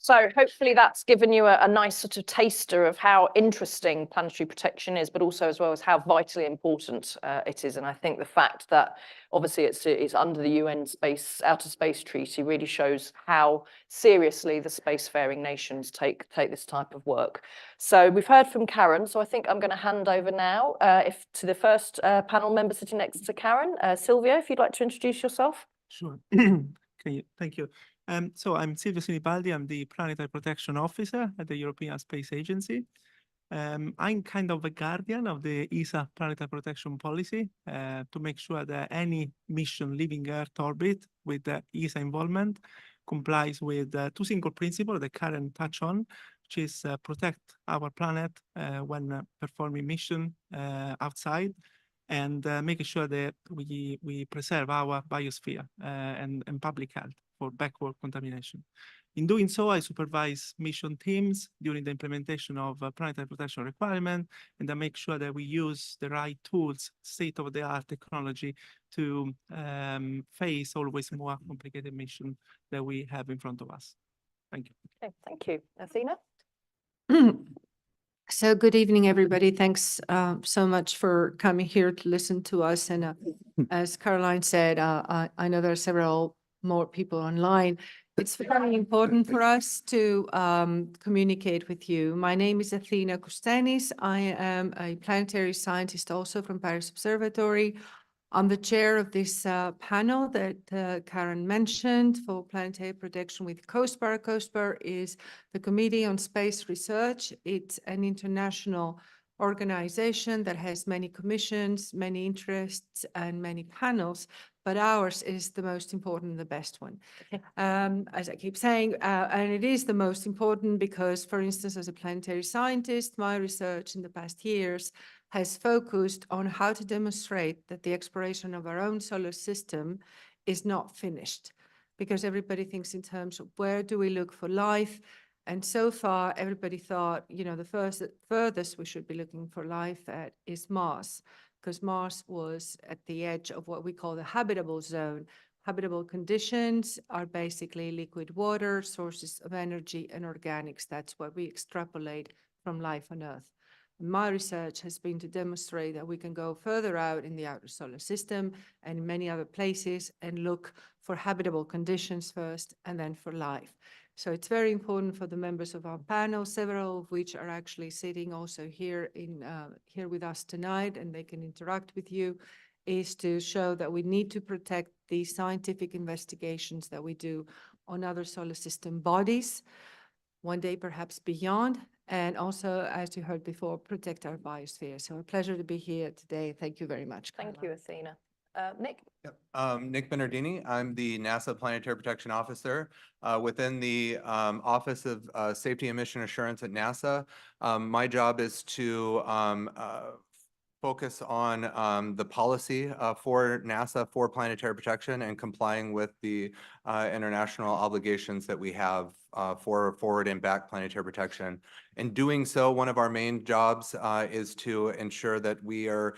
So hopefully that's given you a nice sort of taster of how interesting planetary protection is, but also as well as how vitally important it is. And I think the fact that obviously it's under the UN Outer Space Treaty really shows how seriously the spacefaring nations take this type of work. So we've heard from Karen, so I think I'm going to hand over now to the first panel member sitting next to Karen. Silvio, if you'd like to introduce yourself. Sure. Thank you. So I'm Silvio Sinibaldi. I'm the Planetary Protection Officer at the European Space Agency. I'm kind of a guardian of the ESA planetary protection policy to make sure that any mission leaving Earth orbit with the ESA involvement complies with two simple principles that Karen touched on, which is protect our planet when performing mission outside, and making sure that we preserve our biosphere and public health for backward contamination. In doing so, I supervise mission teams during the implementation of planetary protection requirement, and I make sure that we use the right tools, state-of-the-art technology to face always more complicated mission that we have in front of us. Thank you. Okay, thank you. Athena? So good evening, everybody. Thanks so much for coming here to listen to us. And as Caroline said, I know there are several more people online. It's very important for us to communicate with you. My name is Athena Koustanis. I am a planetary scientist also from Paris Observatory. I'm the chair of this panel that Karen mentioned for planetary protection with COSPAR. COSPAR is the Committee on Space Research. It's an international organization that has many commissions, many interests, and many panels, but ours is the most important, the best one. As I keep saying, and it is the most important because, for instance, as a planetary scientist, my research in the past years has focused on how to demonstrate that the exploration of our own solar system is not finished, because everybody thinks in terms of where do we look for life. And so far, everybody thought, you know, the furthest we should be looking for life at is Mars, because Mars was at the edge of what we call the habitable zone. Habitable conditions are basically liquid water, sources of energy, and organics. That's what we extrapolate from life on Earth. My research has been to demonstrate that we can go further out in the outer solar system and in many other places and look for habitable conditions first and then for life. So it's very important for the members of our panel, several of which are actually sitting also here here with us tonight, and they can interact with you, is to show that we need to protect the scientific investigations that we do on other solar system bodies, one day perhaps beyond, and also, as you heard before, protect our biosphere. So a pleasure to be here today. Thank you very much. Thank you, Athena. Nick? Yep. Nick Bernardini. I'm the NASA Planetary Protection Officer within the Office of Safety and Mission Assurance at NASA. My job is to focus on the policy for NASA for planetary protection and complying with the international obligations that we have for forward and back planetary protection. In doing so, one of our main jobs is to ensure that we are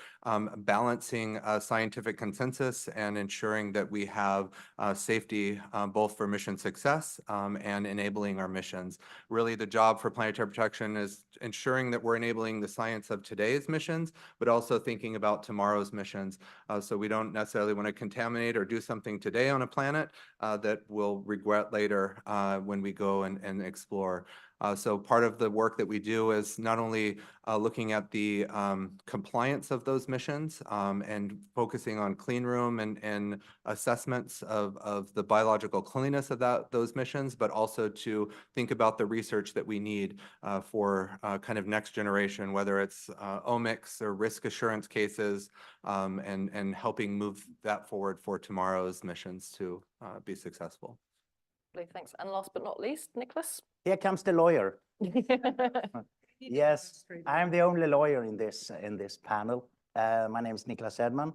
balancing scientific consensus and ensuring that we have safety both for mission success and enabling our missions. Really, the job for planetary protection is ensuring that we're enabling the science of today's missions, but also thinking about tomorrow's missions. So we don't necessarily want to contaminate or do something today on a planet that we'll regret later when we go and explore. So part of the work that we do is not only looking at the compliance of those missions and focusing on clean room and assessments of the biological cleanliness of those missions, but also to think about the research that we need for kind of next generation, whether it's omics or risk assurance cases, and helping move that forward for tomorrow's missions to be successful. Thanks. And last but not least, Nicholas? Here comes the lawyer. Yes, I'm the only lawyer in this panel. My name is Niklas Edman.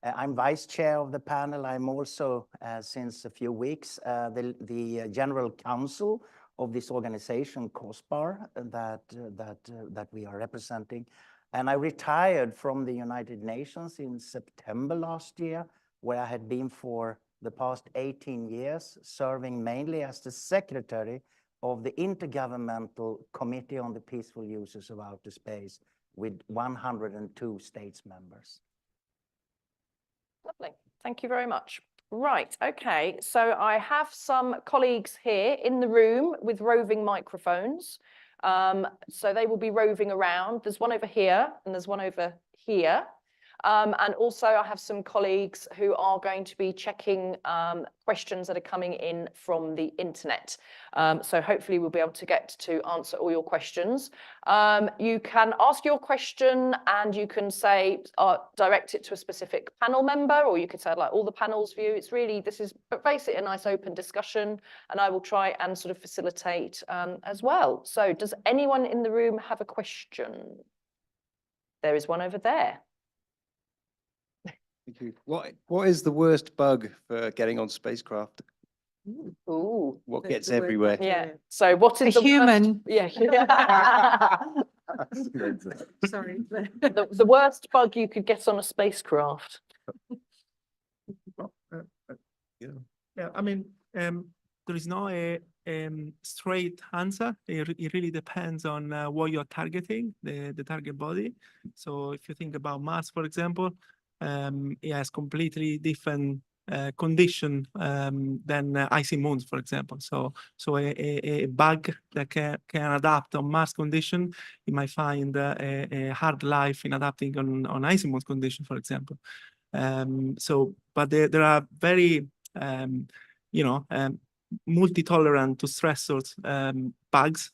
I'm vice chair of the panel. I'm also, since a few weeks, the general counsel of this organization, COSPAR, that we are representing. And I retired from the United Nations in September last year, where I had been for the past 18 years, serving mainly as the secretary of the Intergovernmental Committee on the Peaceful Uses of Outer Space with 102 states members. Lovely. Thank you very much. Right, okay, so I have some colleagues here in the room with roving microphones. So they will be roving around. There's one over here and there's one over here. And also I have some colleagues who are going to be checking questions that are coming in from the internet. So hopefully we'll be able to get to answer all your questions. You can ask your question and you can say, direct it to a specific panel member, or you could say like all the panel's view. It's really, this is basically a nice open discussion, and I will try and sort of facilitate as well. So does anyone in the room have a question? There is one over there. Thank you. What is the worst bug for getting on spacecraft? Ooh. What The- gets the word everywhere? Yeah. So what A is the worst- human. Yeah. Sorry. The worst bug you could get on a spacecraft. Yeah, I mean, there is no straight answer. It really depends on what you're targeting, the target body. So if you think about Mars, for example, it has completely different condition than icy moons, for example. So a bug that can adapt on Mars condition, you might find a hard life in adapting on icy moon condition, for example. But there are very multi-tolerant to stressors bugs.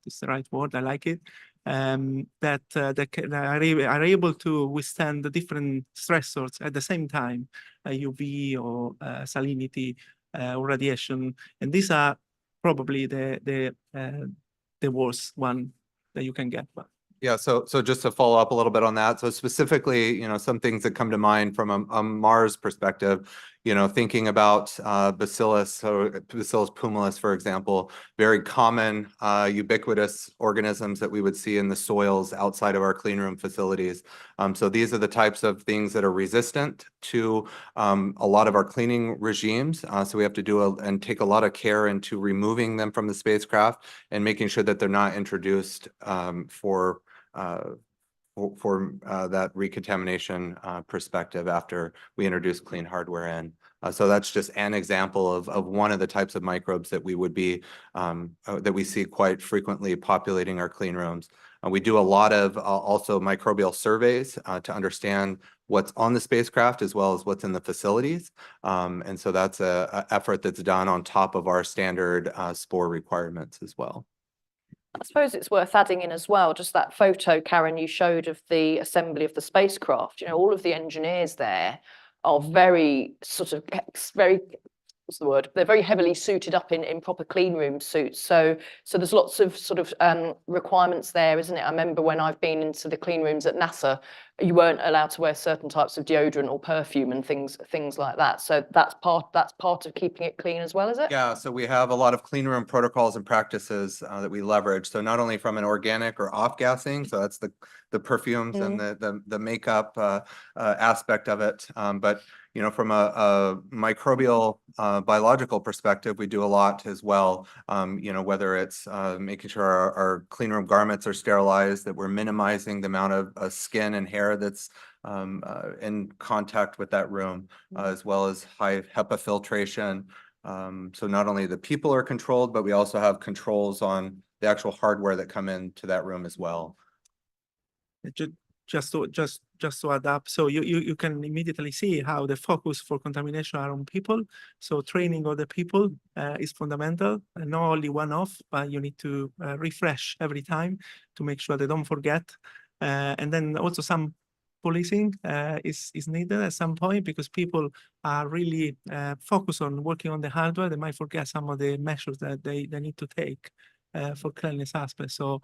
Is the right word? I like it. That are able to withstand the different stressors at the same time, UV or salinity or radiation, and these are probably the worst one that you can get. Yeah, so just to follow up a little bit on that, so specifically, some things that come to mind from a Mars perspective, thinking about Bacillus pumilus, for example, very common, ubiquitous organisms that we would see in the soils outside of our clean room facilities. So these are the types of things that are resistant to a lot of our cleaning regimes. So we have to do and take a lot of care into removing them from the spacecraft and making sure that they're not introduced for that recontamination perspective after we introduce clean hardware in. So that's just an example of one of the types of microbes that we would be that we see quite frequently populating our clean rooms. We do a lot of also microbial surveys to understand what's on the spacecraft as well as what's in the facilities. And so that's an effort that's done on top of our standard spore requirements as well. I suppose it's worth adding in as well, just that photo, Karen, you showed of the assembly of the spacecraft. All of the engineers there are very what's the word? They're very heavily suited up in proper clean room suits. So there's lots of requirements there, isn't it? I remember when I've been into the clean rooms at NASA, you weren't allowed to wear certain types of deodorant or perfume and things like that. So that's part of keeping it clean as well, is it? Yeah, so we have a lot of clean room protocols and practices that we leverage. So not only from an organic or off-gassing, so that's the perfumes and the makeup aspect of it, but from a microbial biological perspective, we do a lot as well. Whether it's making sure our clean room garments are sterilized, that we're minimizing the amount of skin and hair that's in contact with that room, as well as high HEPA filtration. So not only the people are controlled, but we also have controls on the actual hardware that come into that room as well. Just to adapt, so you can immediately see how the focus for contamination are on people. So training of the people is fundamental, and not only one-off, but you need to refresh every time to make sure they don't forget. And then also some policing is needed at some point, because people are really focused on working on the hardware. They might forget some of the measures that they need to take for cleanliness aspects. So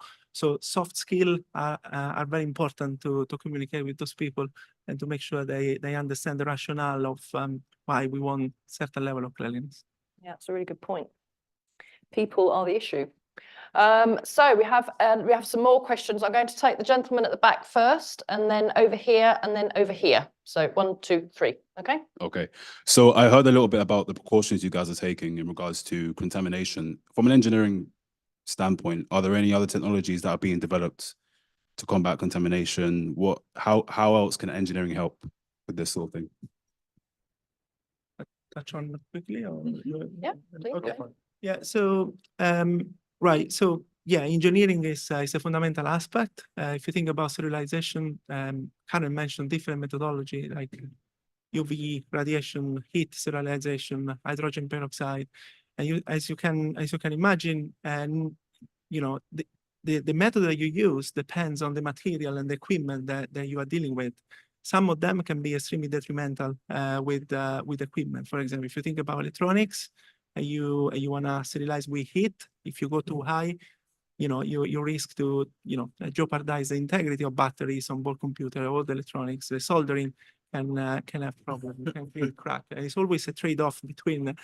soft skills are very important to communicate with those people and to make sure they understand the rationale of why we want certain level of cleanliness. Yeah, that's a really good point. People are the issue. So we have some more questions. I'm going to take the gentleman at the back first, and then over here, and then over here. So 1, 2, 3. Okay. Okay, so I heard a little bit about the precautions you guys are taking in regards to contamination. From an engineering standpoint, are there any other technologies that are being developed to combat contamination? How else can engineering help with this sort of thing? Touch on that quickly or? Yeah, please. Okay. Go. Yeah, so, right, so, yeah, engineering is a fundamental aspect. If you think about sterilization, Karen mentioned different methodology like UV radiation, heat sterilization, hydrogen peroxide. And as you can imagine, and you know, the method that you use depends on the material and the equipment that you are dealing with. Some of them can be extremely detrimental with equipment. For example, if you think about electronics, and you want to sterilize with heat, if you go too high, you know, you risk to, you know, jeopardize the integrity of batteries on board computer or the electronics. The soldering can have problems, can create crack. And it's always a trade-off between,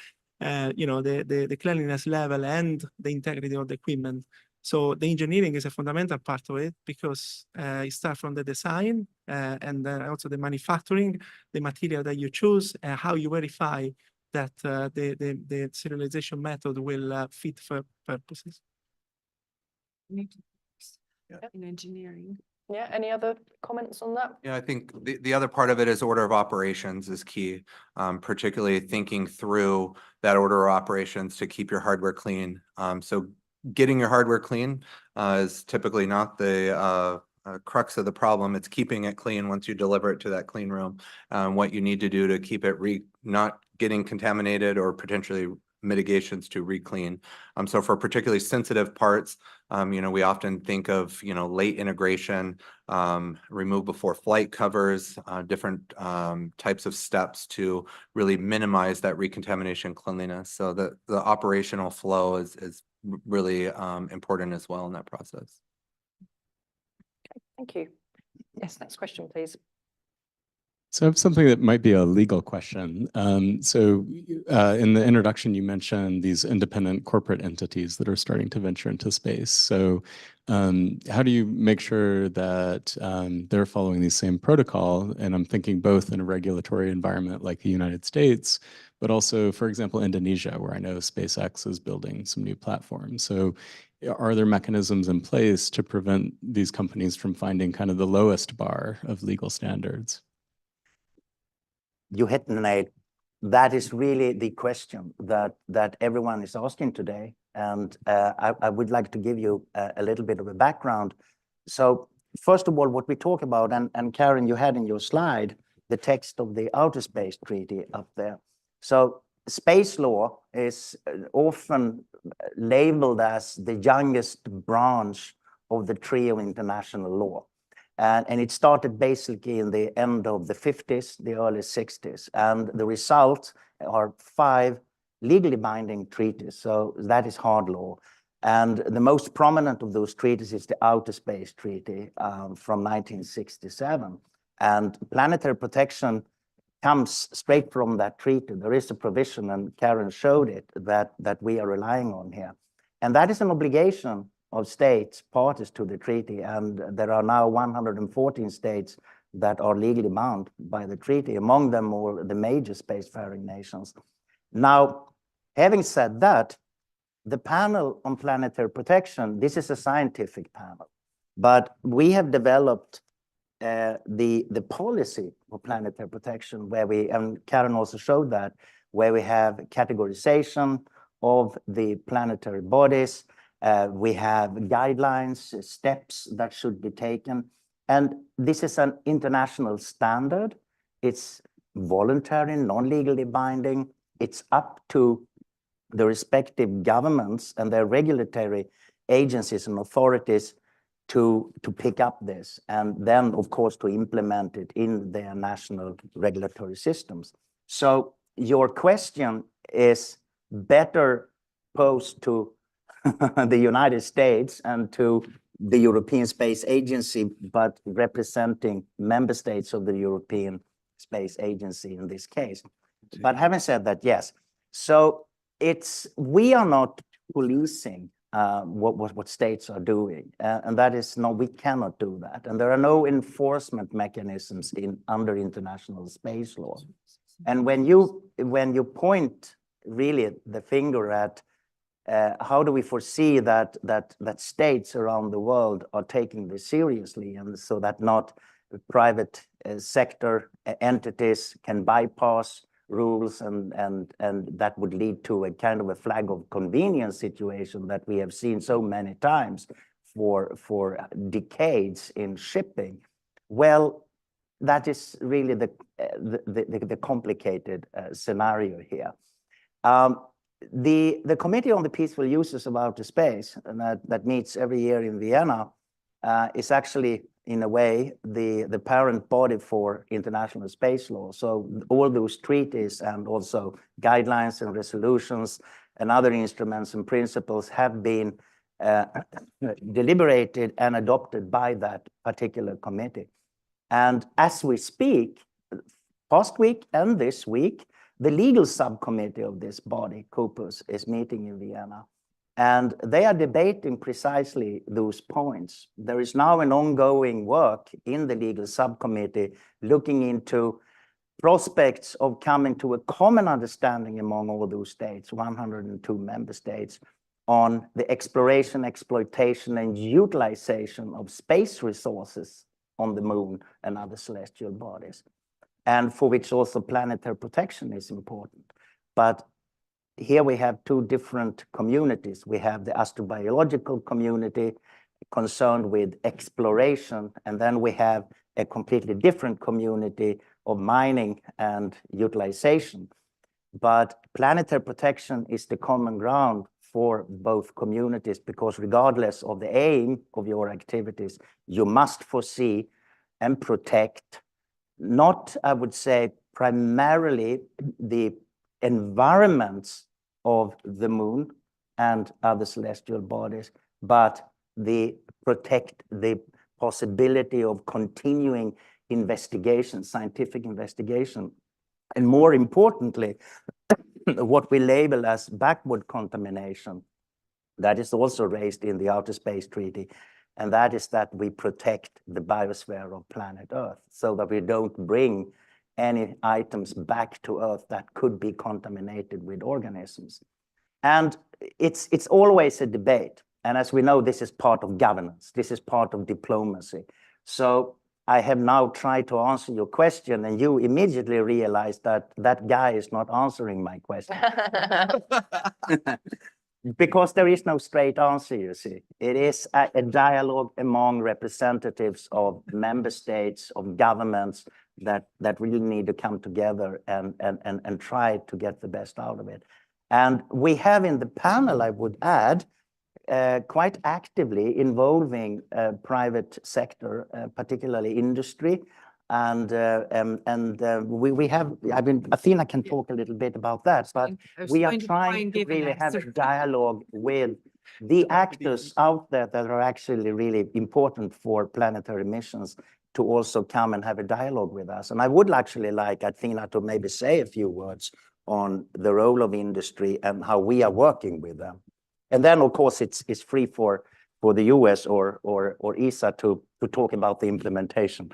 you know, the cleanliness level and the integrity of the equipment. So the engineering is a fundamental part of it because it starts from the design and also the manufacturing, the material that you choose, how you verify that the sterilization method will fit for purposes. In engineering. Yeah, any other comments on that? Yeah, I think the other part of it is order of operations is key, particularly thinking through that order of operations to keep your hardware clean. So getting your hardware clean is typically not the crux of the problem. It's keeping it clean once you deliver it to that clean room. What you need to do to keep it not getting contaminated or potentially mitigations to re-clean. So for particularly sensitive parts, you know, we often think of, you know, late integration, remove before flight covers, different types of steps to really minimize that recontamination cleanliness. So the operational flow is really important as well in that process. Okay, thank you. Yes, next question, please. So I have something that might be a legal question. In the introduction, you mentioned these independent corporate entities that are starting to venture into space. So how do you make sure that they're following the same protocol? And I'm thinking both in a regulatory environment like the United States, but also, for example, Indonesia, where I know SpaceX is building some new platforms. So are there mechanisms in place to prevent these companies from finding kind of the lowest bar of legal standards? You hit the nail. That is really the question that everyone is asking today. And I would like to give you a little bit of a background. So first of all, what we talk about, and Karen, you had in your slide, the text of the Outer Space Treaty up there. So space law is often labeled as the youngest branch of the tree of international law. And it started basically in the end of the 50s, the early 60s. And the result are 5 legally binding treaties. So that is hard law. And the most prominent of those treaties is the Outer Space Treaty from 1967. And planetary protection comes straight from that treaty. There is a provision, and Karen showed it, that we are relying on here. And that is an obligation of states parties to the treaty, and there are now 114 states that are legally bound by the treaty, among them all the major spacefaring nations. Now, having said that, the panel on planetary protection, this is a scientific panel, but we have developed the policy for planetary protection where we, and Karen also showed that, where we have categorization of the planetary bodies, we have guidelines, steps that should be taken. And this is an international standard. It's voluntary, non-legally binding. It's up to the respective governments and their regulatory agencies and authorities to pick up this, and then, of course, to implement it in their national regulatory systems. So your question is better posed to the United States and to the European Space Agency, but representing member states of the European Space Agency in this case. But having said that, yes. So we are not policing what states are doing. And that is no, we cannot do that. And there are no enforcement mechanisms under international space law. And when you point really the finger at how do we foresee that states around the world are taking this seriously, and so that not private sector entities can bypass rules, and that would lead to a kind of a flag of convenience situation that we have seen so many times for decades in shipping. Well, that is really the complicated scenario here. The Committee on the Peaceful Uses of Outer Space, and that meets every year in Vienna, is actually, in a way, the parent body for international space law. So all those treaties and also guidelines and resolutions and other instruments and principles have been deliberated and adopted by that particular committee. And as we speak, past week and this week, the legal subcommittee of this body, COPUS, is meeting in Vienna. And they are debating precisely those points. There is now an ongoing work in the legal subcommittee looking into prospects of coming to a common understanding among all those states, 102 member states, on the exploration, exploitation, and utilization of space resources on the moon and other celestial bodies, and for which also planetary protection is important. But here we have two different communities. We have the astrobiological community concerned with exploration, and then we have a completely different community of mining and utilization. But planetary protection is the common ground for both communities, because regardless of the aim of your activities, you must foresee and protect, not, I would say, primarily the environments of the moon and other celestial bodies, but protect the possibility of continuing investigation, scientific investigation, and more importantly, what we label as backward contamination, that is also raised in the Outer Space Treaty, and that is that we protect the biosphere of planet Earth so that we don't bring any items back to Earth that could be contaminated with organisms. And it's always a debate. And as we know, this is part of governance. This is part of diplomacy. So I have now tried to answer your question, and you immediately realize that that guy is not answering my question. Because there is no straight answer, you see. It is a dialogue among representatives of member states, of governments, that really need to come together and try to get the best out of it. And we have in the panel, I would add, quite actively involving private sector, particularly industry. And we have, I mean, Athena can talk a little bit about that, but we are trying to really have a dialogue with the actors out there that are actually really important for planetary missions to also come and have a dialogue with us. And I would actually like Athena to maybe say a few words on the role of industry and how we are working with them. And then, of course, it's free for the US or ESA to talk about the implementation.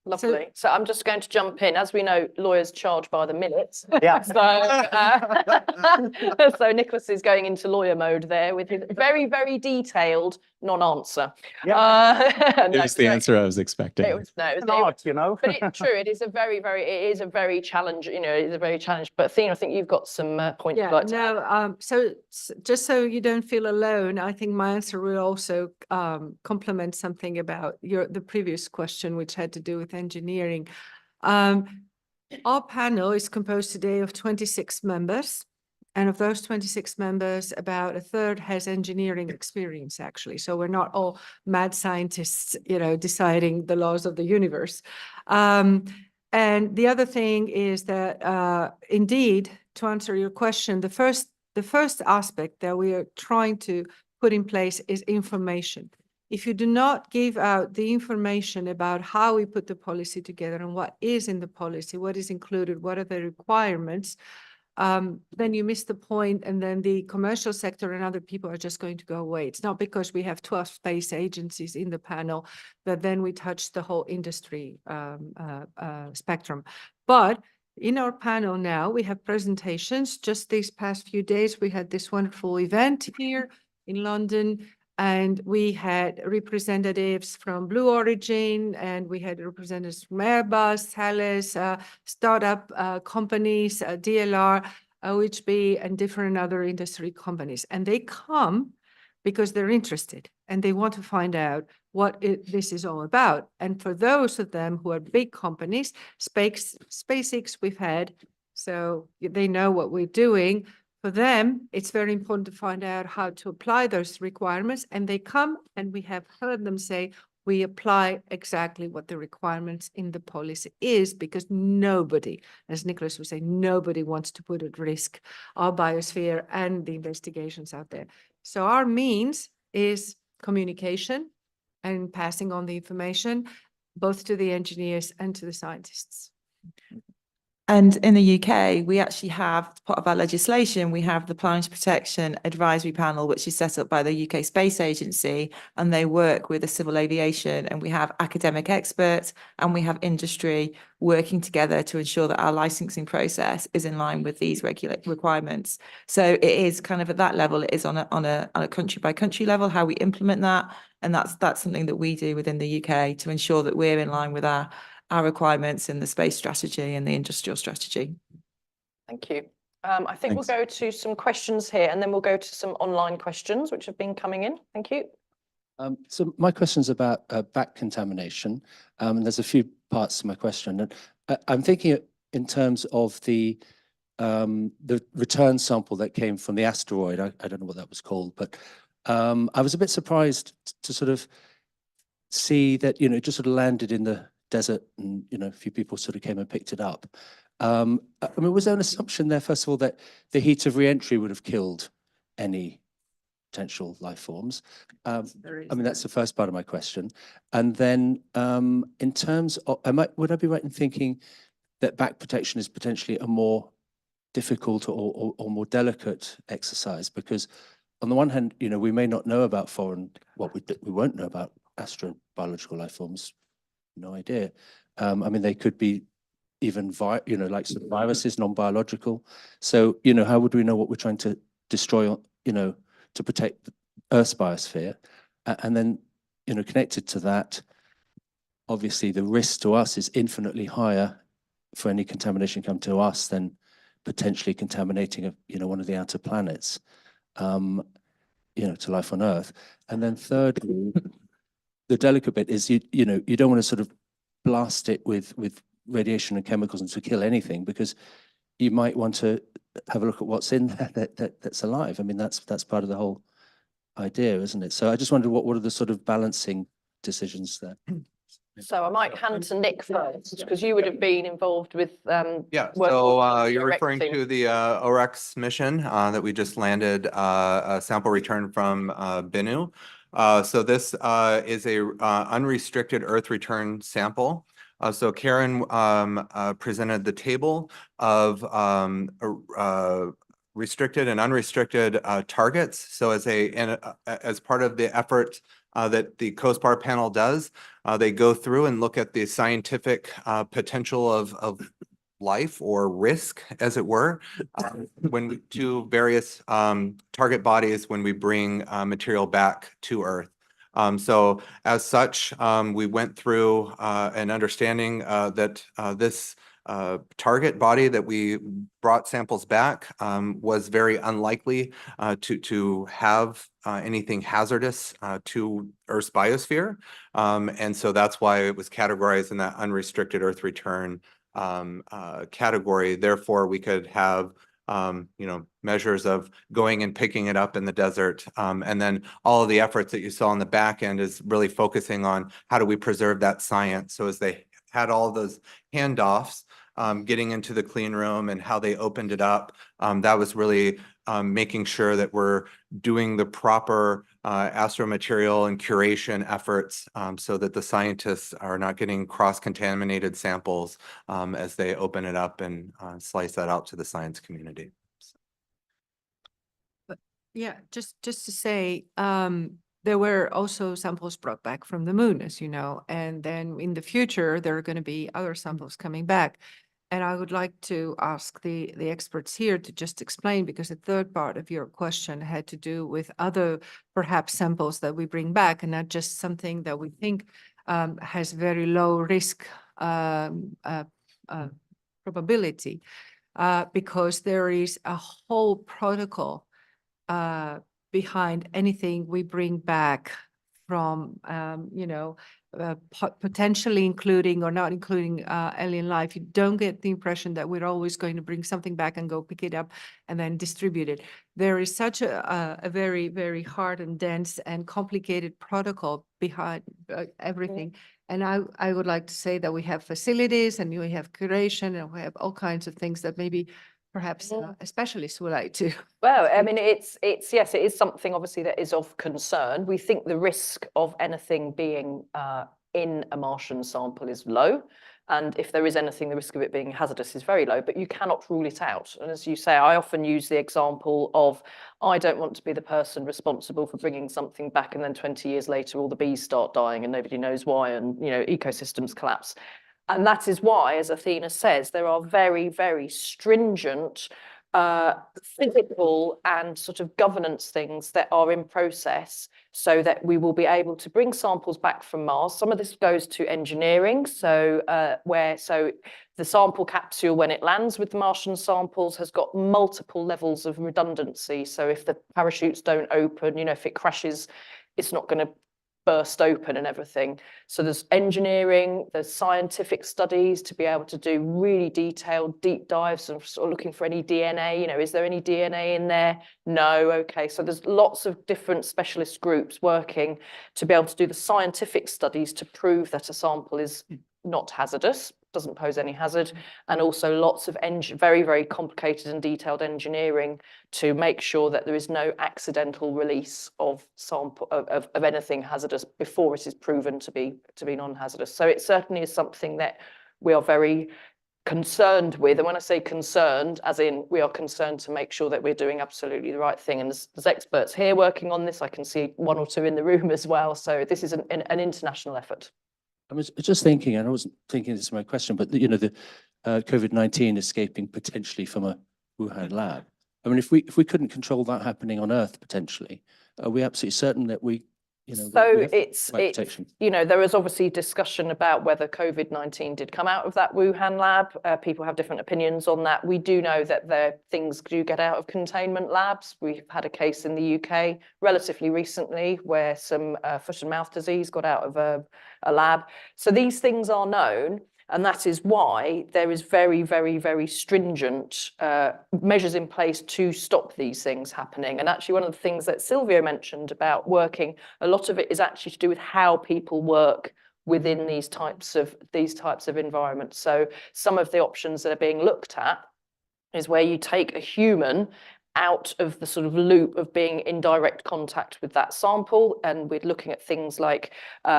Lovely. So I'm just going to jump in. As we know, lawyers charge by the minute. Yeah. So Nicholas is going into lawyer mode there with his very, very detailed non-answer. Yeah. It was the answer I was expecting. It was, no, it was, Not, you know. but it's true. It is a very challenge. You know, it is a very challenge. But Athena, I think you've got some points. Yeah, you'd like to so just so you don't feel alone, I think my answer will also complement something about the previous question, which had to do with engineering. Our panel is composed today of 26 members. And of those 26 members, about a third has engineering experience, actually. So we're not all mad scientists, you know, deciding the laws of the universe. And the other thing is that, indeed, to answer your question, the first aspect that we are trying to put in place is information. If you do not give out the information about how we put the policy together and what is in the policy, what is included, what are the requirements, then you miss the point, and then the commercial sector and other people are just going to go away. It's not because we have 12 space agencies in the panel that then we touch the whole industry spectrum. But in our panel now, we have presentations. Just these past few days, we had this wonderful event here in London, and we had representatives from Blue Origin, and we had representatives from Airbus, Thales, startup companies, DLR, OHB, and different other industry companies. And they come because they're interested and they want to find out what this is all about. And for those of them who are big companies, SpaceX we've had, so they know what we're doing. For them, it's very important to find out how to apply those requirements. And they come, and we have heard them say, we apply exactly what the requirements in the policy is, because nobody, as Nicholas was saying, nobody wants to put at risk our biosphere and the investigations out there. So our means is communication and passing on the information, both to the engineers and to the scientists. And in the UK, we actually have, part of our legislation, we have the Planetary Protection Advisory Panel, which is set up by the UK Space Agency, and they work with the civil aviation, and we have academic experts and we have industry working together to ensure that our licensing process is in line with these requirements. So it is kind of at that level, it is on a country by country level, how we implement that. And that's something that we do within the UK to ensure that we're in line with our requirements in the space strategy and the industrial strategy. Thank you. I think we'll go to some questions here, and then we'll go to some online questions which have been coming in. Thank you. So my question's about back contamination, and there's a few parts to my question. And I'm thinking in terms of the return sample that came from the asteroid. I don't know what that was called, but I was a bit surprised to sort of see that, it just sort of landed in the desert, and a few people sort of came and picked it up. I mean, was there an assumption there, first of all, that the heat of re-entry would have killed any potential life forms? I mean, that's the first part of my question. And then in terms of, would I be right in thinking that back protection is potentially a more difficult or more delicate exercise? Because on the one hand, we may not know about we won't know about astrobiological life forms. No idea. I mean, they could be even, like some viruses, non-biological. So, how would we know what we're trying to destroy, to protect Earth's biosphere? And then, connected to that, obviously the risk to us is infinitely higher for any contamination come to us than potentially contaminating, one of the outer planets, to life on Earth. And then thirdly, the delicate bit is you don't want to sort of blast it with radiation and chemicals and to kill anything, because you might want to have a look at what's in there that's alive. I mean, that's part of the whole idea, isn't it? So I just wondered what are the sort of balancing decisions there? So I might hand to Nick first, because you would have been involved with Yeah, working so with you're referring directing. to the OREX mission that we just landed a sample return from Bennu. So this is a unrestricted Earth return sample. So Karen presented the table of restricted and unrestricted targets. So as part of the effort that the COSPAR panel does, they go through and look at the scientific potential of life or risk, as it were, when we do various target bodies when we bring material back to Earth. So as such, we went through an understanding that this target body that we brought samples back was very unlikely to have anything hazardous to Earth's biosphere. And so that's why it was categorized in that unrestricted Earth return category. Therefore, we could have measures of going and picking it up in the desert. And then all of the efforts that you saw on the back end is really focusing on how do we preserve that science. So as they had all those handoffs, getting into the clean room and how they opened it up. That was really making sure that we're doing the proper astromaterial and curation efforts so that the scientists are not getting cross-contaminated samples as they open it up and slice that out to the science community. Yeah, just to say, there were also samples brought back from the moon, as you know, and then in the future, there are going to be other samples coming back. And I would like to ask the experts here to just explain, because the third part of your question had to do with other perhaps samples that we bring back, and not just something that we think has very low risk probability, because there is a whole protocol behind anything we bring back from, potentially including or not including alien life. You don't get the impression that we're always going to bring something back and go pick it up and then distribute it. There is such a very, very hard and dense and complicated protocol behind everything. And I would like to say that we have facilities and we have curation and we have all kinds of things that maybe perhaps a specialist would like to. Well, I mean, yes, it is something obviously that is of concern. We think the risk of anything being in a Martian sample is low. And if there is anything, the risk of it being hazardous is very low, but you cannot rule it out. And as you say, I often use the example of, I don't want to be the person responsible for bringing something back and then 20 years later, all the bees start dying and nobody knows why, and ecosystems collapse. And that is why, as Athena says, there are very, very stringent physical and sort of governance things that are in process so that we will be able to bring samples back from Mars. Some of this goes to engineering, so the sample capsule, when it lands with the Martian samples, has got multiple levels of redundancy. So if the parachutes don't open, if it crashes, it's not going to burst open and everything. So there's engineering, there's scientific studies to be able to do really detailed deep dives and sort of looking for any DNA, is there any DNA in there? No, okay. So there's lots of different specialist groups working to be able to do the scientific studies to prove that a sample is not hazardous, doesn't pose any hazard, and also lots of very, very complicated and detailed engineering to make sure that there is no accidental release of sample of anything hazardous before it is proven to be non-hazardous. So it certainly is something that we are very concerned with. And when I say concerned, as in we are concerned to make sure that we're doing absolutely the right thing. And there's experts here working on this. I can see one or two in the room as well. So this is an international effort. I was just thinking, and I wasn't thinking this is my question, but the COVID-19 escaping potentially from a Wuhan lab. I mean, if we couldn't control that happening on Earth potentially, are we absolutely certain that we So it's protection? There is obviously discussion about whether COVID-19 did come out of that Wuhan lab. People have different opinions on that. We do know that things do get out of containment labs. We've had a case in the UK relatively recently where some foot and mouth disease got out of a lab. So these things are known. And that is why there is very, very, very stringent measures in place to stop these things happening. And actually, one of the things that Silvio mentioned about working, a lot of it is actually to do with how people work within these types of environments. So some of the options that are being looked at is where you take a human out of the sort of loop of being in direct contact with that sample. And we're looking at things like,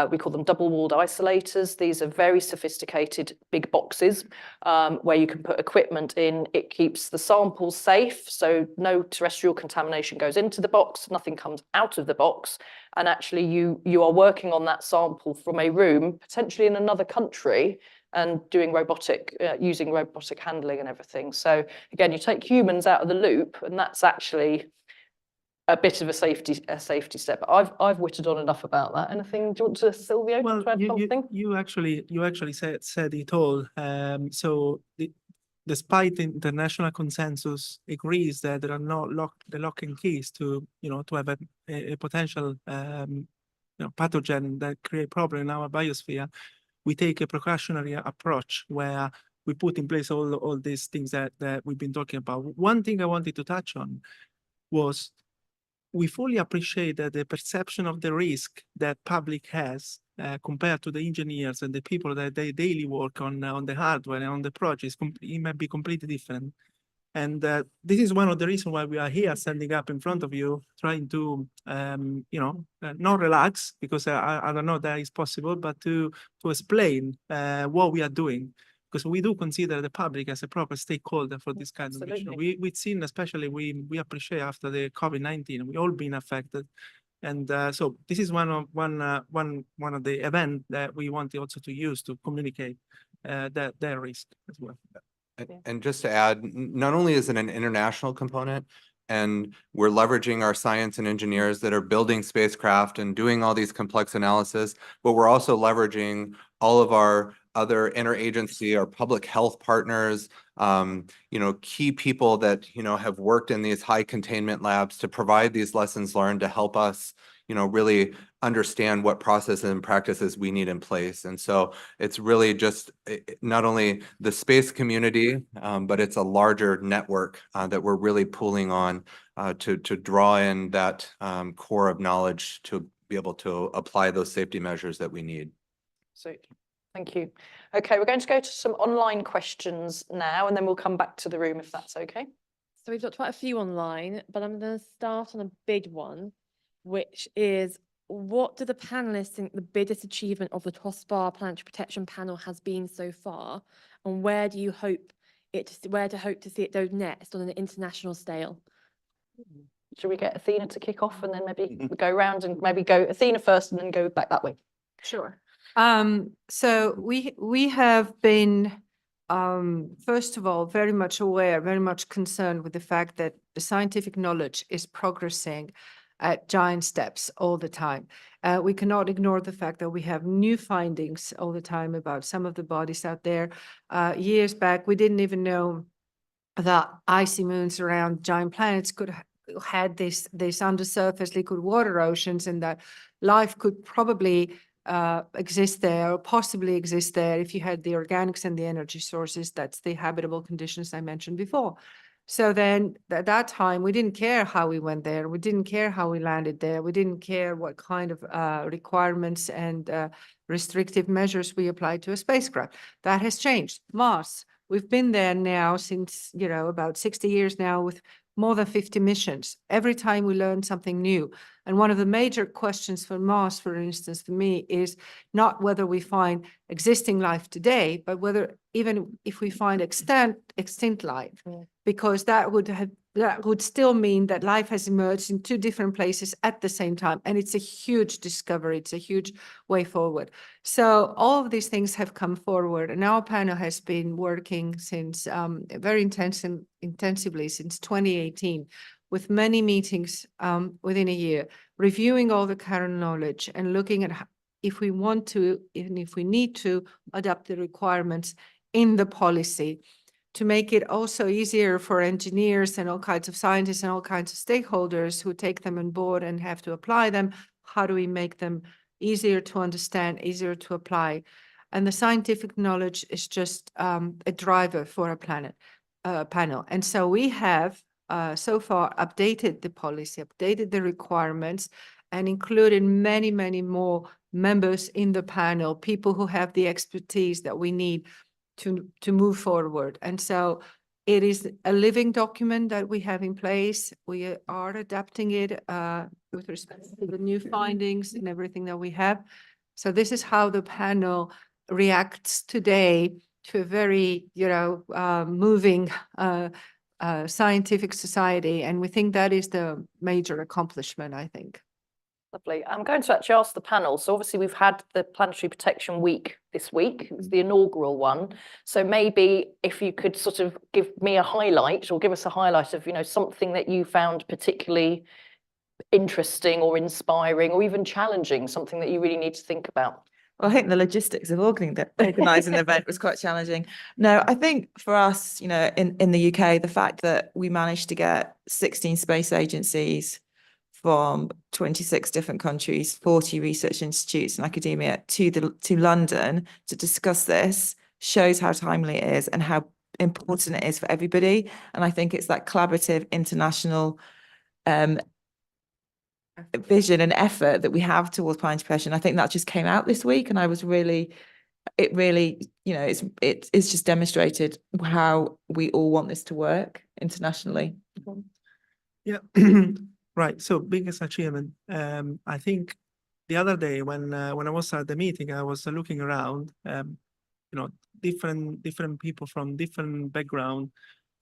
we call them double-walled isolators. These are very sophisticated big boxes where you can put equipment in. It keeps the samples safe, so no terrestrial contamination goes into the box, nothing comes out of the box. And actually you are working on that sample from a room, potentially in another country, and doing using robotic handling and everything. So again, you take humans out of the loop, and that's actually a bit of a safety step. I've whittled on enough about that. Anything? Do you want to, Silvio, Well, to add something? you actually said it all. Despite the international consensus agrees that there are no locking keys to to have a potential pathogen that create problem in our biosphere, we take a precautionary approach where we put in place all these things that we've been talking about. One thing I wanted to touch on was we fully appreciate that the perception of the risk that public has compared to the engineers and the people that they daily work on the hardware and on the projects, it might be completely different. And this is one of the reasons why we are here standing up in front of you, trying to, not relax, because I don't know that is possible, but to explain what we are doing. Because we do consider the public as a proper stakeholder for this kind of mission. We've seen, especially, we appreciate after the COVID-19, we all been affected. And so this is one of the events that we want also to use to communicate their risk as well. And just to add, not only is it an international component, and we're leveraging our science and engineers that are building spacecraft and doing all these complex analysis, but we're also leveraging all of our other interagency, our public health partners, key people that, have worked in these high containment labs to provide these lessons learned to help us, really understand what processes and practices we need in place. And so it's really just not only the space community, but it's a larger network that we're really pulling on to draw in that core of knowledge to be able to apply those safety measures that we need. So, thank you. Okay, we're going to go to some online questions now, and then we'll come back to the room if that's okay. So we've got quite a few online, but I'm going to start on a big one, which is, what do the panelists think the biggest achievement of the COSPAR Planetary Protection Panel has been so far, and where do you hope to see it go next on an international scale? Should we get Athena to kick off, and then maybe we go around and maybe go Athena first and then go back that way? Sure. So we have been, first of all, very much aware, very much concerned with the fact that the scientific knowledge is progressing at giant steps all the time. We cannot ignore the fact that we have new findings all the time about some of the bodies out there. Years back, we didn't even know that icy moons around giant planets could had this undersurface liquid water oceans, and that life could probably exist there, or possibly exist there, if you had the organics and the energy sources. That's the habitable conditions I mentioned before. So then at that time, we didn't care how we went there. We didn't care how we landed there. We didn't care what kind of requirements and restrictive measures we applied to a spacecraft. That has changed. Mars, we've been there now since, about 60 years now, with more than 50 missions. Every time we learn something new. And one of the major questions for Mars, for instance, for me, is not whether we find existing life today, but whether even if we find extinct life, because that would still mean that life has emerged in two different places at the same time. And it's a huge discovery. It's a huge way forward. So all of these things have come forward, and our panel has been working since very intensively since 2018, with many meetings within a year, reviewing all the current knowledge and looking at if we want to, and if we need to, adapt the requirements in the policy to make it also easier for engineers and all kinds of scientists and all kinds of stakeholders who take them on board and have to apply them. How do we make them easier to understand, easier to apply? And the scientific knowledge is just a driver for a panel. And so we have so far updated the policy, updated the requirements, and included many, many more members in the panel, people who have the expertise that we need to move forward. And so it is a living document that we have in place. We are adapting it with respect to the new findings and everything that we have. So this is how the panel reacts today to a very, moving scientific society. And we think that is the major accomplishment, I think. Lovely. I'm going to actually ask the panel. So obviously we've had the Planetary Protection Week this week. It was the inaugural one. So maybe if you could sort of give me a highlight, or give us a highlight of, something that you found particularly interesting or inspiring or even challenging, something that you really need to think about. Well, I think the logistics of organising the event was quite challenging. No, I think for us, in the UK, the fact that we managed to get 16 space agencies from 26 different countries, 40 research institutes and academia to London to discuss this shows how timely it is and how important it is for everybody. And I think it's that collaborative international vision and effort that we have towards planetary protection. I think that just came out this week, and I was really, it really, you know, it's just demonstrated how we all want this to work internationally. Yeah, right. So biggest achievement. I think the other day when I was at the meeting, I was looking around. You know, different people from different background,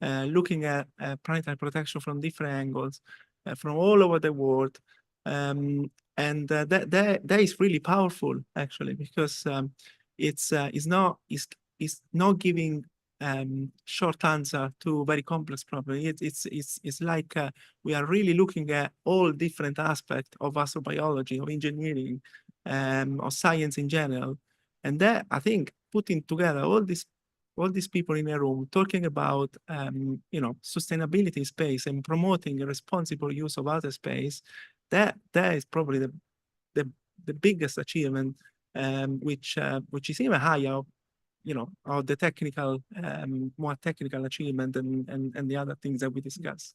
looking at planetary protection from different angles, from all over the world. And that is really powerful actually, because it's not giving short answer to very complex problem. It's like we are really looking at all different aspects of astrobiology, of engineering, of science in general. And that, I think, putting together all these people in a room talking about you know, sustainability in space and promoting a responsible use of outer space, that is probably the biggest achievement, which is even higher, you know, of the technical, more technical achievement and the other things that we discussed.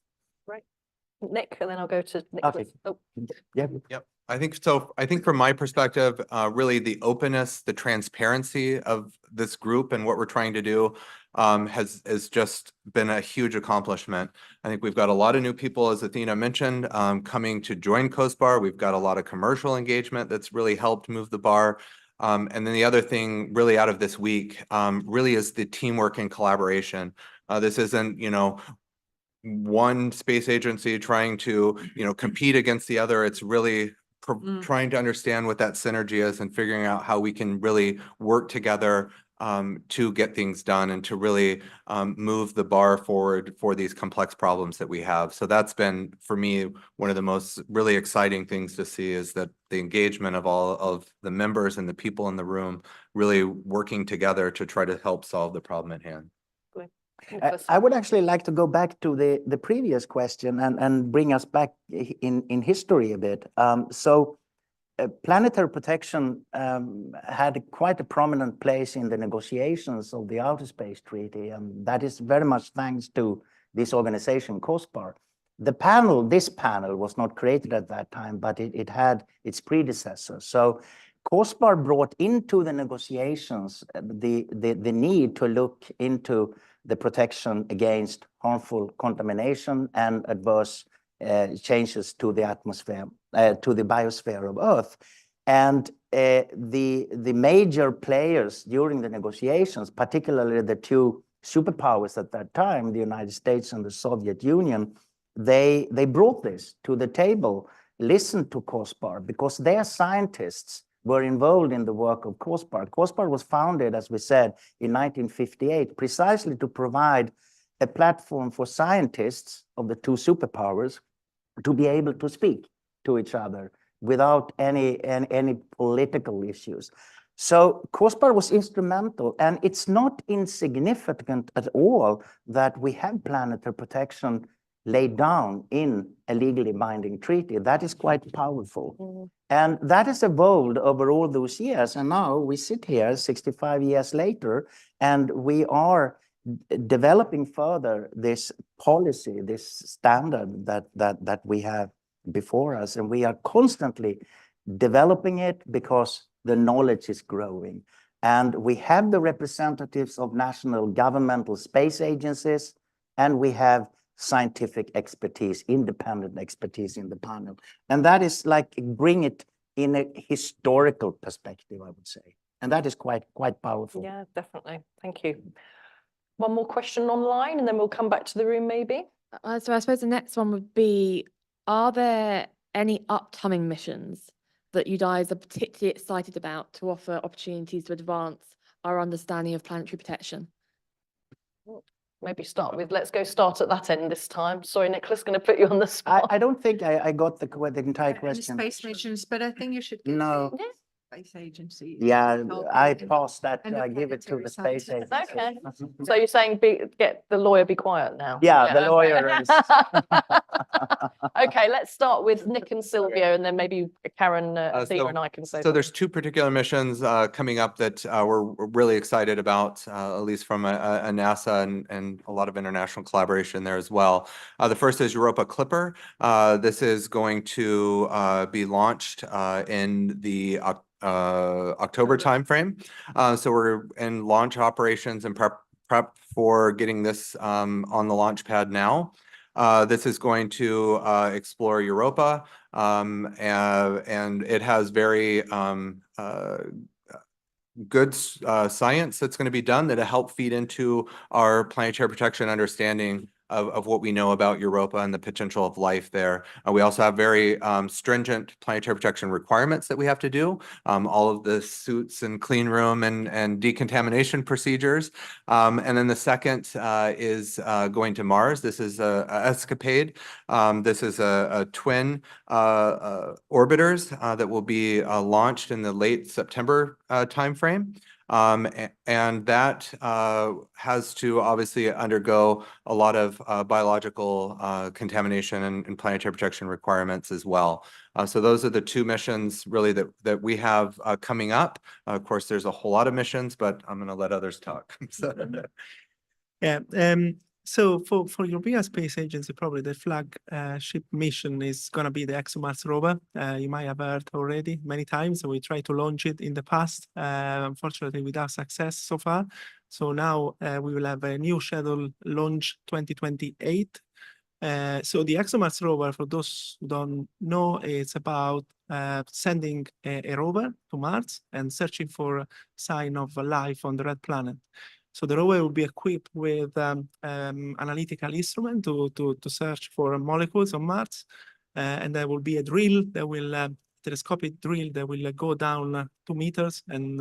Nick, and then I'll go to Nicholas. Okay. Oh, Yeah. Yep, I think so. I think from my perspective, really the openness, the transparency of this group and what we're trying to do has just been a huge accomplishment. I think we've got a lot of new people, as Athena mentioned, coming to join COSPAR. We've got a lot of commercial engagement that's really helped move the bar. And then the other thing really out of this week really is the teamwork and collaboration. This isn't, you know, one space agency trying to, you know, compete against the other. It's really trying to understand what that synergy is and figuring out how we can really work together to get things done and to really move the bar forward for these complex problems that we have. So that's been, for me, one of the most really exciting things to see, is that the engagement of all of the members and the people in the room really working together to try to help solve the problem at hand. Nicholas. I would actually like to go back to the previous question and bring us back in history a bit. Planetary protection had quite a prominent place in the negotiations of the Outer Space Treaty, and that is very much thanks to this organization, COSPAR. This panel was not created at that time, but it had its predecessor. So COSPAR brought into the negotiations the need to look into the protection against harmful contamination and adverse changes to the atmosphere, to the biosphere of Earth. And the major players during the negotiations, particularly the two superpowers at that time, the United States and the Soviet Union, they brought this to the table, listened to COSPAR, because their scientists were involved in the work of COSPAR. COSPAR was founded, as we said, in 1958, precisely to provide a platform for scientists of the two superpowers to be able to speak to each other without any political issues. So COSPAR was instrumental, and it's not insignificant at all that we have planetary protection laid down in a legally binding treaty. That is quite powerful. And that has evolved over all those years. And now we sit here 65 years later, and we are developing further this policy, this standard that we have before us. And we are constantly developing it because the knowledge is growing. And we have the representatives of national governmental space agencies, and we have scientific expertise, independent expertise in the panel. And that is like, bring it in a historical perspective, I would say. And that is quite powerful. Yeah, definitely. Thank you. One more question online, and then we'll come back to the room maybe. So I suppose the next one would be, are there any upcoming missions that you guys are particularly excited about to offer opportunities to advance our understanding of planetary protection? Maybe start with, let's go start at that end this time. Sorry, Nicholas, going to put you on the spot. I don't think I got the entire And question. space missions, but I think you should give No. the space agency. Yeah, help I and- passed that. and the I give it to the space planetary agency. scientists. Okay. So you're saying get the lawyer be quiet now? Yeah, the okay. lawyer is. Okay, let's start with Nick and Silvio, and then maybe Karen, Thea, so- and I can say. So there's two particular missions coming up that we're really excited about, at least from a NASA and a lot of international collaboration there as well. The first is Europa Clipper. This is going to be launched in the October timeframe. So we're in launch operations and prep for getting this on the launch pad now. This is going to explore Europa, and it has very good science that's going to be done that'll help feed into our planetary protection understanding of what we know about Europa and the potential of life there. We also have very stringent planetary protection requirements that we have to do. All of the suits and clean room and decontamination procedures. And then the second is going to Mars. This is a escapade. This is a twin orbiters that will be launched in the late September timeframe. And that has to obviously undergo a lot of biological contamination and planetary protection requirements as well. So those are the two missions really that we have coming up. Of course, there's a whole lot of missions, but I'm going to let others talk. Yeah. So for European Space Agency, probably the flagship mission is going to be the ExoMars rover. You might have heard already many times. We tried to launch it in the past, unfortunately without success so far. So now we will have a new schedule launch 2028. So the ExoMars rover, for those who don't know, it's about sending a rover to Mars and searching for a sign of life on the red planet. So the rover will be equipped with analytical instrument to search for molecules on Mars, and there will be a drill that will telescopic drill that will go down 2 meters and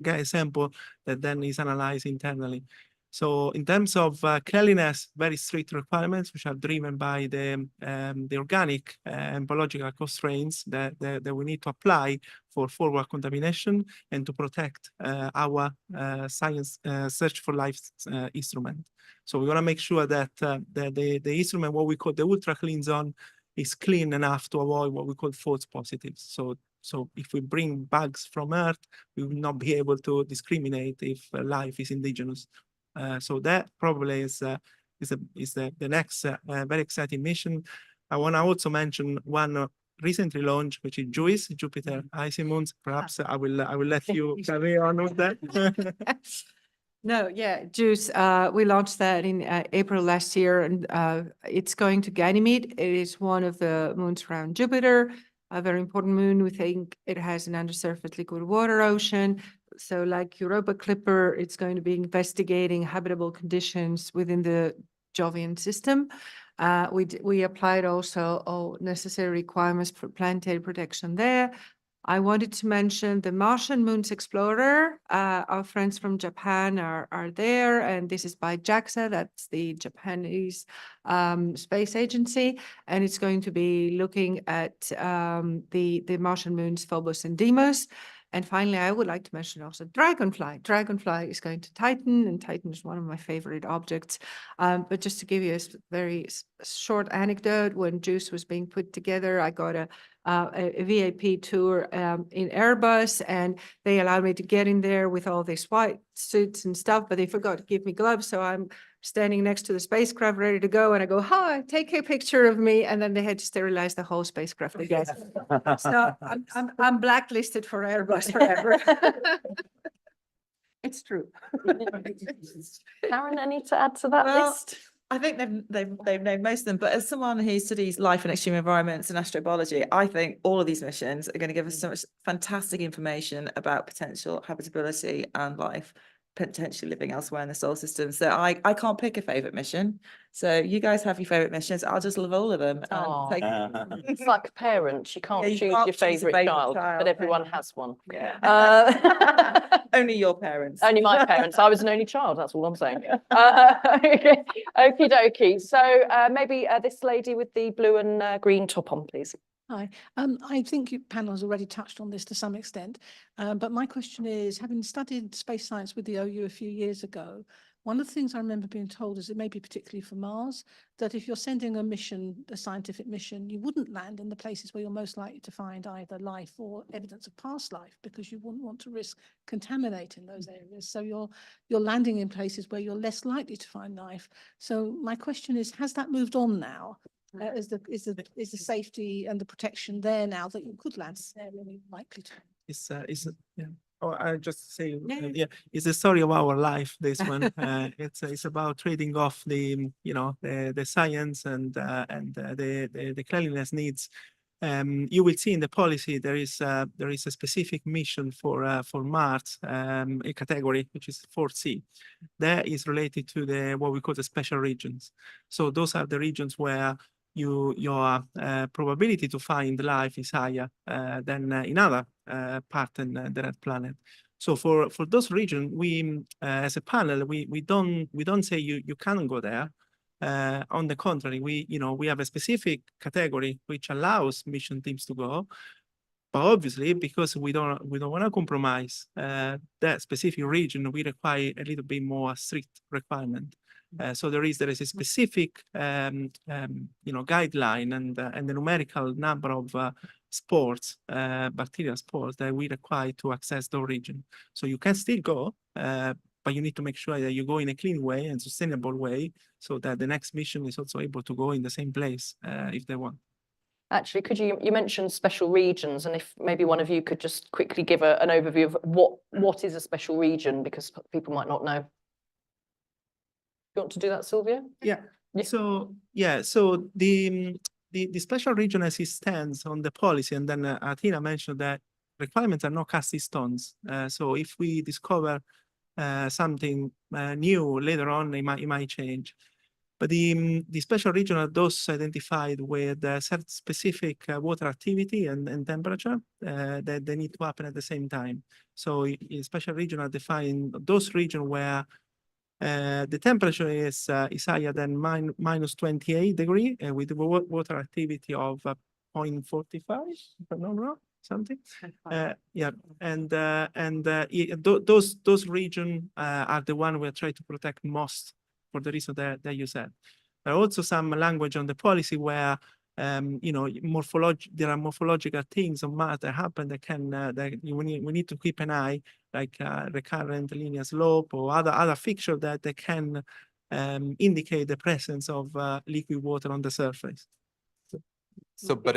get a sample that then is analyzed internally. So in terms of cleanliness, very strict requirements, which are driven by the organic and biological constraints that we need to apply for forward contamination and to protect our science search for life instrument. So we want to make sure that the instrument, what we call the ultra clean zone, is clean enough to avoid what we call false positives. So if we bring bugs from Earth, we will not be able to discriminate if life is indigenous. So that probably is the next very exciting mission. I want to also mention one recently launched, which is JUICE, Jupiter Icy Moons. Perhaps I will let you carry on with that. No, yeah, JUICE, we launched that in April last year, and it's going to Ganymede. It is one of the moons around Jupiter, a very important moon. We think it has an undersurface liquid water ocean. So like Europa Clipper, it's going to be investigating habitable conditions within the Jovian system. We applied also all necessary requirements for planetary protection there. I wanted to mention the Martian Moons Explorer. Our friends from Japan are there, and this is by JAXA, that's the Japanese space agency, and it's going to be looking at the Martian moons Phobos and Deimos. And finally, I would like to mention also Dragonfly. Dragonfly is going to Titan, and Titan is one of my favorite objects. But just to give you a very short anecdote, when JUICE was being put together, I got a VIP tour in Airbus, and they allowed me to get in there with all these white suits and stuff, but they forgot to give me gloves. So I'm standing next to the spacecraft ready to go, and I go, hi, take a picture of me, and then they had to sterilize the whole spacecraft again. So I'm blacklisted for Airbus forever. It's true. Karen, any to add to that Well, list? I think they've named most of them, but as someone who studies life in extreme environments and astrobiology, I think all of these missions are going to give us so much fantastic information about potential habitability and life potentially living elsewhere in the solar system. So I can't pick a favorite mission. So you guys have your favorite missions. I'll just love all of them. Aw. And It's like parents, you can't Yeah, you choose can't your choose a favourite favourite child, child, but everyone can you? has one. yeah. Only your parents. Only my parents. I was an only child, that's all I'm saying. Okay. Okie dokie. So maybe this lady with the blue and green top on, please. Hi, I think your panel has already touched on this to some extent, but my question is, having studied space science with the OU a few years ago, One of the things I remember being told is it may be particularly for Mars, that if you're sending a mission, a scientific mission, you wouldn't land in the places where you're most likely to find either life or evidence of past life, because you wouldn't want to risk contaminating those areas. So you're landing in places where you're less likely to find life. So my question is, has that moved on now? Is the safety and the protection there now that you could land there really likely to? Yeah. Oh, I just say, Yeah. yeah, it's a story of our life. This one, it's about trading off the, the science and the cleanliness needs. You will see in the policy there is a specific mission for Mars, a category which is 4C. That is related to the what we call the special regions. So those are the regions where your probability to find life is higher than in other part in the red planet. So for those regions, we as a panel, we don't say you cannot go there. On the contrary, we have a specific category which allows mission teams to go. But obviously, because we don't want to compromise that specific region, we require a little bit more strict requirement. So there is a specific guideline and the numerical number of spores, bacterial spores that we require to access the region. So you can still go, but you need to make sure that you go in a clean way and sustainable way, so that the next mission is also able to go in the same place if they want. Actually, could you mentioned special regions, and if maybe one of you could just quickly give an overview of what is a special region, because people might not know. You want to do that, Sylvia? Yeah. Yeah. So the special region as it stands on the policy, and then Athena mentioned that requirements are not cast in stones. So if we discover something new later on, it might change. But the special region are those identified with certain specific water activity and temperature that they need to happen at the same time. So in special region are defined those regions where the temperature is higher than minus 28 degrees with water activity of 0.45, if I'm not wrong, something. Yeah, and those regions are the one we try to protect most for the reason that you said. There are also some language on the policy where there are morphological things on Mars that happen that can we need to keep an eye, like recurrent linear slope or other fixture that they can indicate the presence of liquid water on the surface. So, but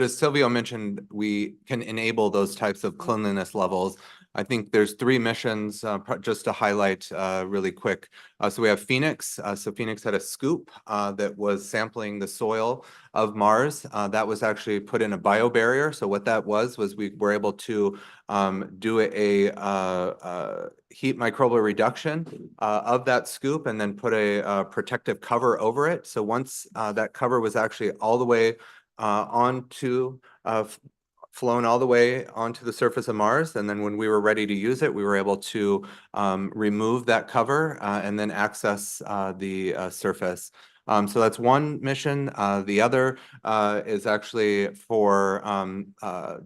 as Silvio mentioned, we can enable those types of cleanliness levels. I think there's 3 missions, just to highlight really quick. So we have Phoenix. So Phoenix had a scoop that was sampling the soil of Mars. That was actually put in a biobarrier. So what that was we were able to do a heat microbial reduction of that scoop and then put a protective cover over it. So once that cover was actually all the way flown all the way onto the surface of Mars. And then when we were ready to use it, we were able to remove that cover and then access the surface. So that's one mission. The other is actually for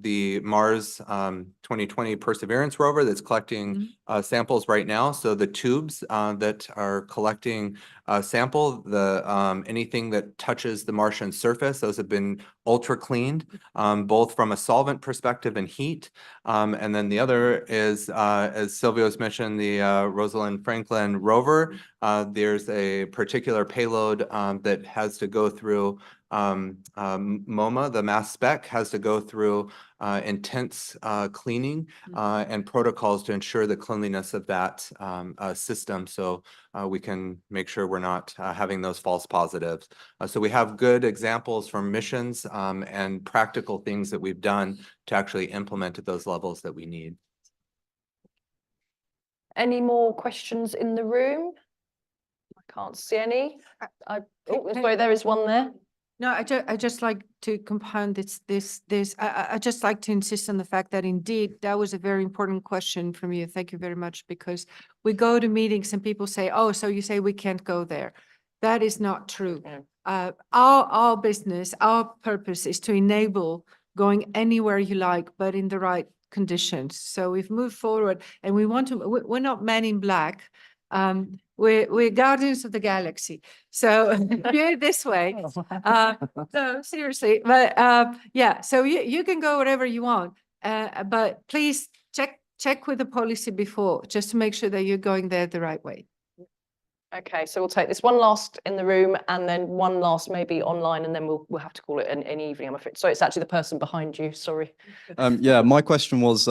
the Mars 2020 Perseverance rover that's collecting samples right now. So the tubes that are collecting sample, anything that touches the Martian surface, those have been ultra cleaned, both from a solvent perspective and heat. And then the other is, as Silvio's mentioned, the Rosalind Franklin rover. There's a particular payload that has to go through MoMA, the mass spec, has to go through intense cleaning and protocols to ensure the cleanliness of that system, so we can make sure we're not having those false positives. So we have good examples from missions and practical things that we've done to actually implement at those levels that we need. Any more questions in the room? I can't see any. Sorry, there is one there. No, I just like to compound this. I just like to insist on the fact that indeed that was a very important question from you. Thank you very much, because we go to meetings and people say, "Oh, so you say we can't go there?" That is not true. Our business, our purpose is to enable going anywhere you like, but in the right conditions. So we've moved forward, and we want to. We're not men in black. we're guardians of the galaxy. So do it this way. So seriously, but yeah, so you can go wherever you want, but please check with the policy before, just to make sure that you're going there the right way. Okay, so we'll take this one last in the room and then one last maybe online, and then we'll have to call it an evening, I'm afraid. So it's actually the person behind you, sorry. Yeah, my question was,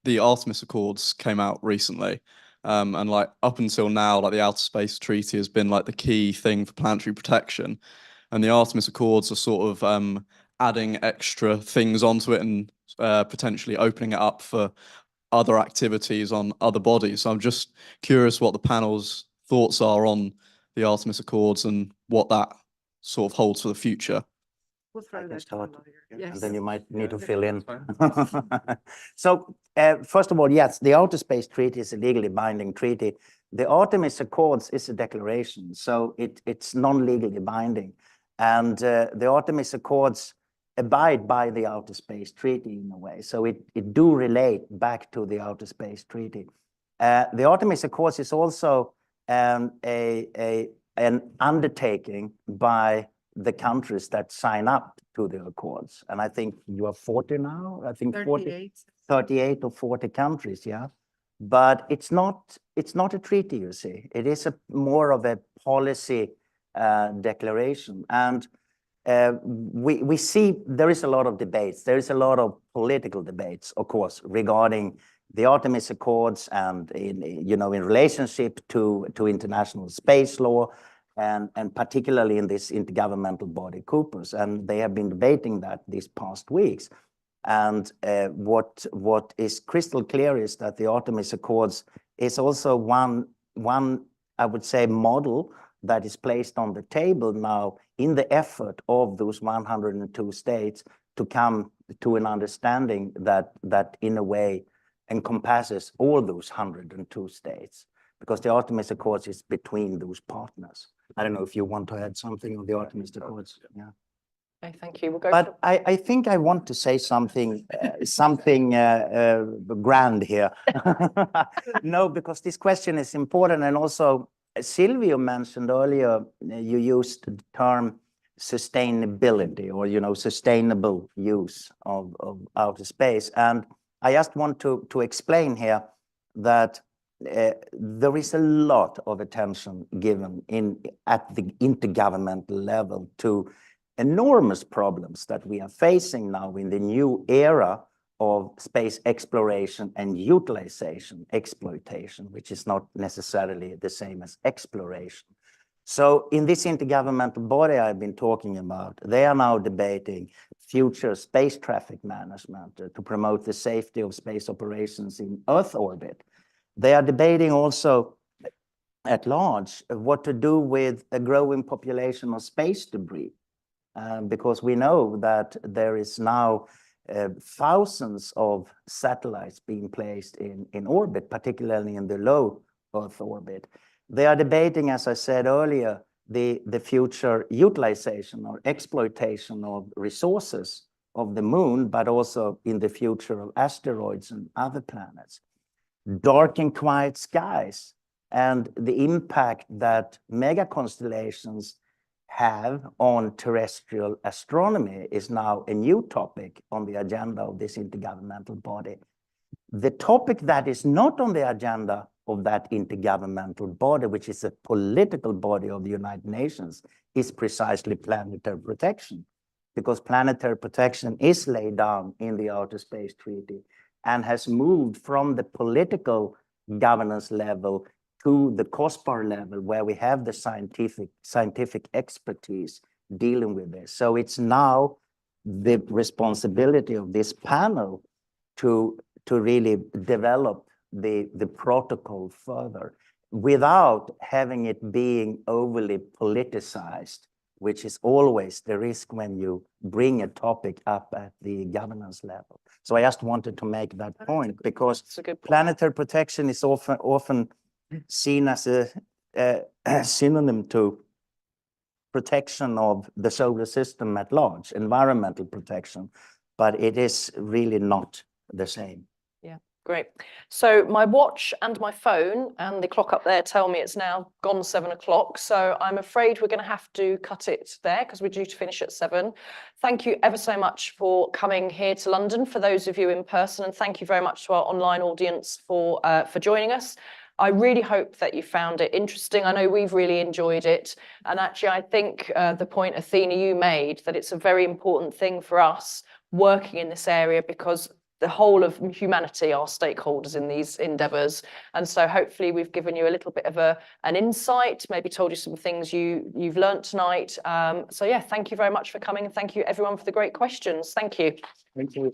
the Artemis Accords came out recently. And like up until now, like the Outer Space Treaty has been like the key thing for planetary protection. And the Artemis Accords are sort of adding extra things onto it and potentially opening it up for other activities on other bodies. So I'm just curious what the panel's thoughts are on the Artemis Accords and what that sort of holds for the future. We'll throw can that to start. the lawyer. And Yes. then you might need to okay, fill in. that's So, first of all, yes, the Outer Space Treaty is a legally binding treaty. The Artemis Accords is a declaration, so it's non-legally binding. And the Artemis Accords abide by the Outer Space Treaty in a way. So it do relate back to the Outer Space Treaty. The Artemis Accords is also an undertaking by the countries that sign up to the Accords. And I think you are 40 now, I think 38 or 40 countries, yeah. But it's not a treaty, you see. It is more of a policy declaration. And we see there is a lot of debates. There is a lot of political debates, of course, regarding the Artemis Accords and in relationship to international space law, and particularly in this intergovernmental body, COPUS, and they have been debating that these past weeks. And what is crystal clear is that the Artemis Accords is also one I would say model that is placed on the table now in the effort of those 102 states to come to an understanding that in a way encompasses all those 102 states, because the Artemis Accords is between those partners. I don't know if you want to add something on the Artemis Accords. Yeah. Okay, thank you. We'll go But I think I want to say something grand here. No, because this question is important. And also, Silvio mentioned earlier, you used the term sustainability or, sustainable use of outer space. And I just want to explain here that there is a lot of attention given at the intergovernmental level to enormous problems that we are facing now in the new era of space exploration and utilization, exploitation, which is not necessarily the same as exploration. So in this intergovernmental body I've been talking about, they are now debating future space traffic management to promote the safety of space operations in Earth orbit. They are debating also at large what to do with a growing population of space debris. Because we know that there is now thousands of satellites being placed in orbit, particularly in the low Earth orbit. They are debating, as I said earlier, the future utilization or exploitation of resources of the moon, but also in the future of asteroids and other planets. Dark and quiet skies and the impact that mega constellations have on terrestrial astronomy is now a new topic on the agenda of this intergovernmental body. The topic that is not on the agenda of that intergovernmental body, which is a political body of the United Nations, is precisely planetary protection, because planetary protection is laid down in the Outer Space Treaty and has moved from the political governance level to the COSPAR level, where we have the scientific expertise dealing with this. So it's now the responsibility of this panel to really develop the protocol further without having it being overly politicized, which is always the risk when you bring a topic up at the governance level. So I just wanted to make that point, because planetary protection is often seen as a synonym to protection of the solar system at large, environmental protection, but it is really not the same. Yeah, Great. So my watch and my phone and the clock up there tell me it's now gone 7 o'clock. So I'm afraid we're going to have to cut it there because we're due to finish at 7. Thank you ever so much for coming here to London, for those of you in person, and thank you very much to our online audience for joining us. I really hope that you found it interesting. I know we've really enjoyed it. And actually, I think the point, Athena, you made, that it's a very important thing for us working in this area because the whole of humanity are stakeholders in these endeavours. And so hopefully we've given you a little bit of an insight, maybe told you some things you've learnt tonight. So yeah, thank you very much for coming, and thank you everyone for the great questions. Thank you. Thank you.